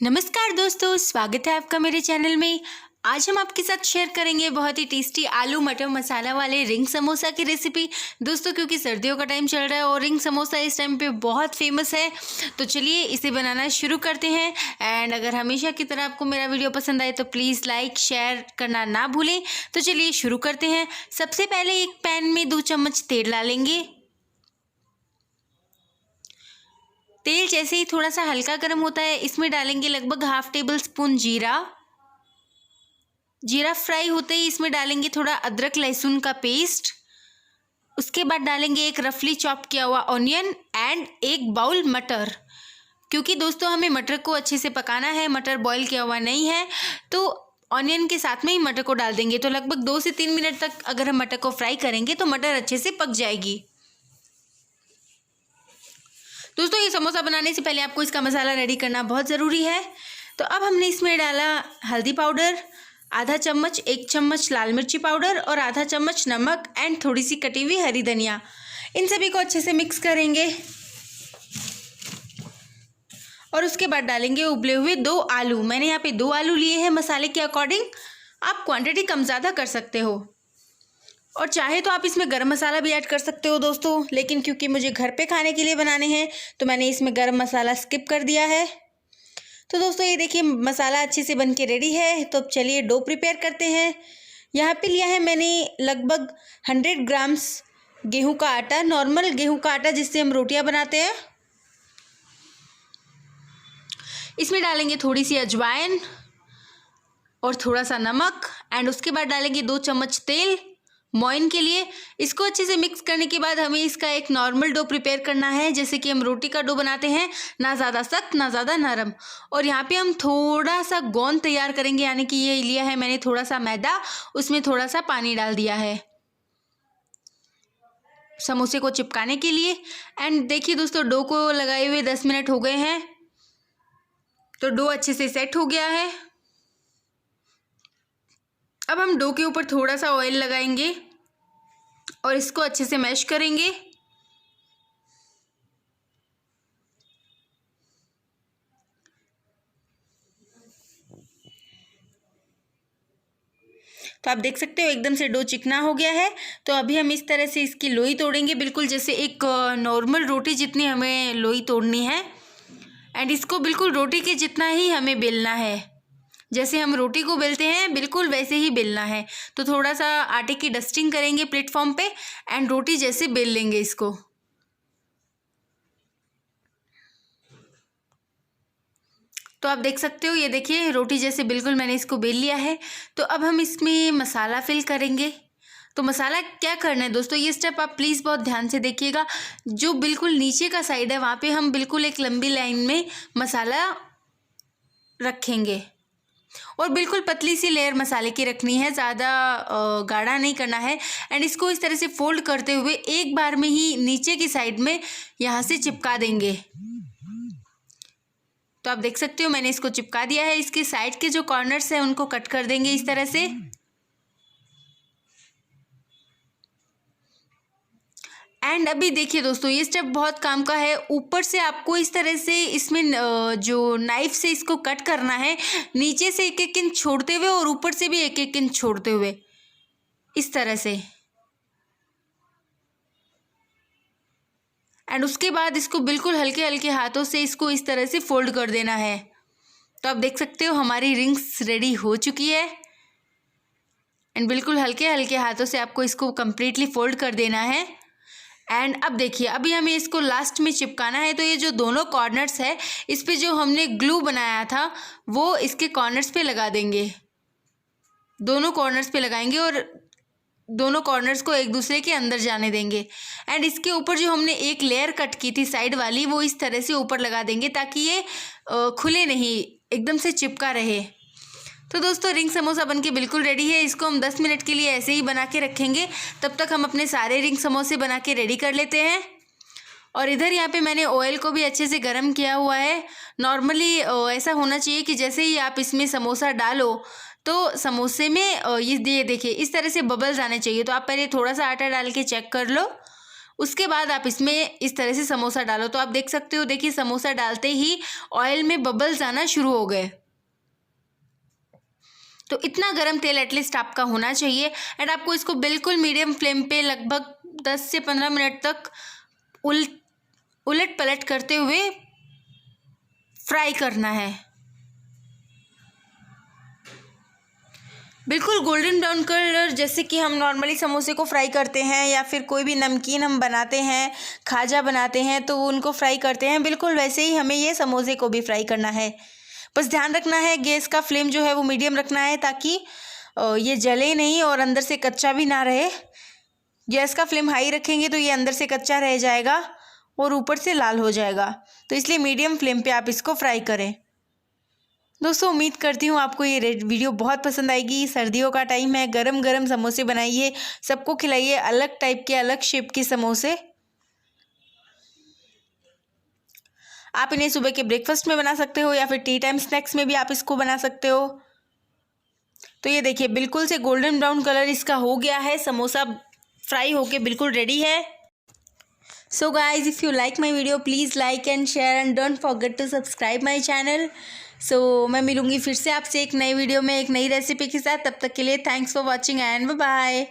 नमस्कार दोस्तों, स्वागत है आपका मेरे चैनल में। आज हम आपके साथ शेयर करेंगे बहुत ही टेस्टी आलू मटर मसाला वाले रिंग समोसा की रेसिपी। दोस्तों क्योंकि सर्दियों का टाइम चल रहा है और रिंग समोसा इस टाइम पे बहुत फेमस है, तो चलिए इसे बनाना शुरू करते हैं। एंड अगर हमेशा की तरह आपको मेरा वीडियो पसंद आए तो प्लीज़ लाइक शेयर करना ना भूलें। तो चलिए शुरू करते हैं। सबसे पहले एक पैन में 2 चम्मच तेल डालेंगे। तेल जैसे ही थोड़ा सा हल्का गर्म होता है, इसमें डालेंगे लगभग हाफ टेबल स्पून जीरा। जीरा फ्राई होते ही इसमें डालेंगे थोड़ा अदरक लहसुन का पेस्ट। उसके बाद डालेंगे एक रफली चॉप किया हुआ ऑनियन एंड एक बाउल मटर। क्योंकि दोस्तों हमें मटर को अच्छे से पकाना है, मटर बॉईल किया हुआ नहीं है, तो ऑनियन के साथ में ही मटर को डाल देंगे। तो लगभग 2 से 3 मिनट तक अगर हम मटर को फ्राई करेंगे तो मटर अच्छे से पक जाएगी। दोस्तों ये समोसा बनाने से पहले आपको इसका मसाला रेडी करना बहुत ज़रूरी है। तो अब हमने इसमें डाला हल्दी पाउडर आधा चम्मच, 1 चम्मच लाल मिर्ची पाउडर और आधा चम्मच नमक एंड थोड़ी सी कटी हुई हरी धनिया। इन सभी को अच्छे से मिक्स करेंगे और उसके बाद डालेंगे उबले हुए 2 आलू। मैंने यहाँ पे 2 आलू लिए हैं मसाले के अकॉर्डिंग। आप क्वांटिटी कम ज़्यादा कर सकते हो और चाहे तो आप इसमें गरम मसाला भी ऐड कर सकते हो दोस्तों, लेकिन क्योंकि मुझे घर पे खाने के लिए बनाने हैं तो मैंने इसमें गरम मसाला स्किप कर दिया है। तो दोस्तों ये देखिए मसाला अच्छे से बन के रेडी है। तो अब चलिए डो प्रिपेयर करते हैं। यहाँ पे लिया है मैंने लगभग 100 ग्राम्स गेहूं का आटा, नॉर्मल गेहूं का आटा जिससे हम रोटियां बनाते हैं। इसमें डालेंगे थोड़ी सी अजवाइन और थोड़ा सा नमक एंड उसके बाद डालेंगे 2 चम्मच तेल मोइन के लिए। इसको अच्छे से मिक्स करने के बाद हमें इसका एक नॉर्मल डो प्रिपेयर करना है, जैसे कि हम रोटी का डो बनाते हैं, ना ज़्यादा सख्त ना ज़्यादा नरम। और यहाँ पे हम थोड़ा सा गोंद तैयार करेंगे, यानी कि ये लिया है मैंने थोड़ा सा मैदा, उसमें थोड़ा सा पानी डाल दिया है समोसे को चिपकाने के लिए। एंड देखिए दोस्तों डो को लगाए हुए 10 मिनट हो गए हैं, तो डो अच्छे से सेट हो गया है। अब हम डो के ऊपर थोड़ा सा ऑयल लगाएंगे और इसको अच्छे से मैश करेंगे। तो आप देख सकते हो एकदम से डो चिकना हो गया है। तो अभी हम इस तरह से इसकी लोई तोड़ेंगे, बिल्कुल जैसे एक नॉर्मल रोटी जितनी हमें लोई तोड़नी है। एंड इसको बिल्कुल रोटी के जितना ही हमें बेलना है, जैसे हम रोटी को बेलते हैं बिल्कुल वैसे ही बेलना है। तो थोड़ा सा आटे की डस्टिंग करेंगे प्लेटफॉर्म पे एंड रोटी जैसे बेल लेंगे इसको। तो आप देख सकते हो ये देखिए रोटी जैसे बिल्कुल मैंने इसको बेल लिया है। तो अब हम इसमें मसाला फिल करेंगे। तो मसाला क्या करना है दोस्तों, ये स्टेप आप प्लीज़ बहुत ध्यान से देखिएगा। जो बिल्कुल नीचे का साइड है वहाँ पे हम बिल्कुल एक लंबी लाइन में मसाला रखेंगे और बिल्कुल पतली सी लेयर मसाले की रखनी है, ज़्यादा गाढ़ा नहीं करना है। एंड इसको इस तरह से फोल्ड करते हुए एक बार में ही नीचे की साइड में यहाँ से चिपका देंगे। तो आप देख सकते हो मैंने इसको चिपका दिया है। इसके साइड के जो कॉर्नर्स हैं उनको कट कर देंगे इस तरह से। एंड अभी देखिए दोस्तों ये स्टेप बहुत काम का है। ऊपर से आपको इस तरह से इसमें जो नाइफ से इसको कट करना है, नीचे से एक एक इंच छोड़ते हुए और ऊपर से भी एक एक इंच छोड़ते हुए इस तरह से। एंड उसके बाद इसको बिल्कुल हल्के हल्के हाथों से इसको इस तरह से फोल्ड कर देना है। तो आप देख सकते हो हमारी रिंग्स रेडी हो चुकी है। एंड बिल्कुल हल्के हल्के हाथों से आपको इसको कंप्लीटली फोल्ड कर देना है। एंड अब देखिए अभी हमें इसको लास्ट में चिपकाना है। तो ये जो दोनों कॉर्नर्स है इस पे जो हमने ग्लू बनाया था वो इसके कॉर्नर्स पे लगा देंगे, दोनों कॉर्नर्स पे लगाएंगे और दोनों कॉर्नर्स को एक दूसरे के अंदर जाने देंगे। एंड इसके ऊपर जो हमने एक लेयर कट की थी साइड वाली वो इस तरह से ऊपर लगा देंगे ताकि ये खुले नहीं, एकदम से चिपका रहे। तो दोस्तों रिंग समोसा बनके बिल्कुल रेडी है। इसको हम 10 मिनट के लिए ऐसे ही बना के रखेंगे। तब तक हम अपने सारे रिंग समोसे बना के रेडी कर लेते हैं। और इधर यहाँ पे मैंने ऑयल को भी अच्छे से गर्म किया हुआ है। नॉर्मली ऐसा होना चाहिए कि जैसे ही आप इसमें समोसा डालो तो समोसे में ये देखिए इस तरह से बबल्स आने चाहिए। तो आप पहले थोड़ा सा आटा डाल के चेक कर लो, उसके बाद आप इसमें इस तरह से समोसा डालो। तो आप देख सकते हो, देखिए समोसा डालते ही ऑयल में बबल्स आना शुरू हो गए। तो इतना गरम तेल एटलीस्ट आपका होना चाहिए। एंड आपको इसको बिल्कुल मीडियम फ्लेम पे लगभग 10 से 15 मिनट तक उलट पलट करते हुए फ्राई करना है। बिल्कुल गोल्डन ब्राउन कलर, जैसे कि हम नॉर्मली समोसे को फ्राई करते हैं या फिर कोई भी नमकीन हम बनाते हैं, खाजा बनाते हैं तो उनको फ्राई करते हैं, बिल्कुल वैसे ही हमें ये समोसे को भी फ्राई करना है। बस ध्यान रखना है गैस का फ्लेम जो है वो मीडियम रखना है, ताकि ये जले नहीं और अंदर से कच्चा भी ना रहे। गैस का फ्लेम हाई रखेंगे तो ये अंदर से कच्चा रह जाएगा और ऊपर से लाल हो जाएगा। तो इसलिए मीडियम फ्लेम पे आप इसको फ्राई करें। दोस्तों उम्मीद करती हूँ आपको ये वीडियो बहुत पसंद आएगी। सर्दियों का टाइम है, गरम गरम समोसे बनाइए, सबको खिलाइए, अलग टाइप के, अलग शेप के समोसे। आप इन्हें सुबह के ब्रेकफास्ट में बना सकते हो या फिर टी टाइम स्नैक्स में भी आप इसको बना सकते हो। तो ये देखिए बिल्कुल से गोल्डन ब्राउन कलर इसका हो गया है, समोसा फ्राई होके बिल्कुल रेडी है। So guys, if you like my video please like and share and don't forget to subscribe my channel. So मैं मिलूँगी फिर से आपसे एक नई वीडियो में एक नई रेसिपी के साथ। तब तक के लिए thanks for watching and bye bye.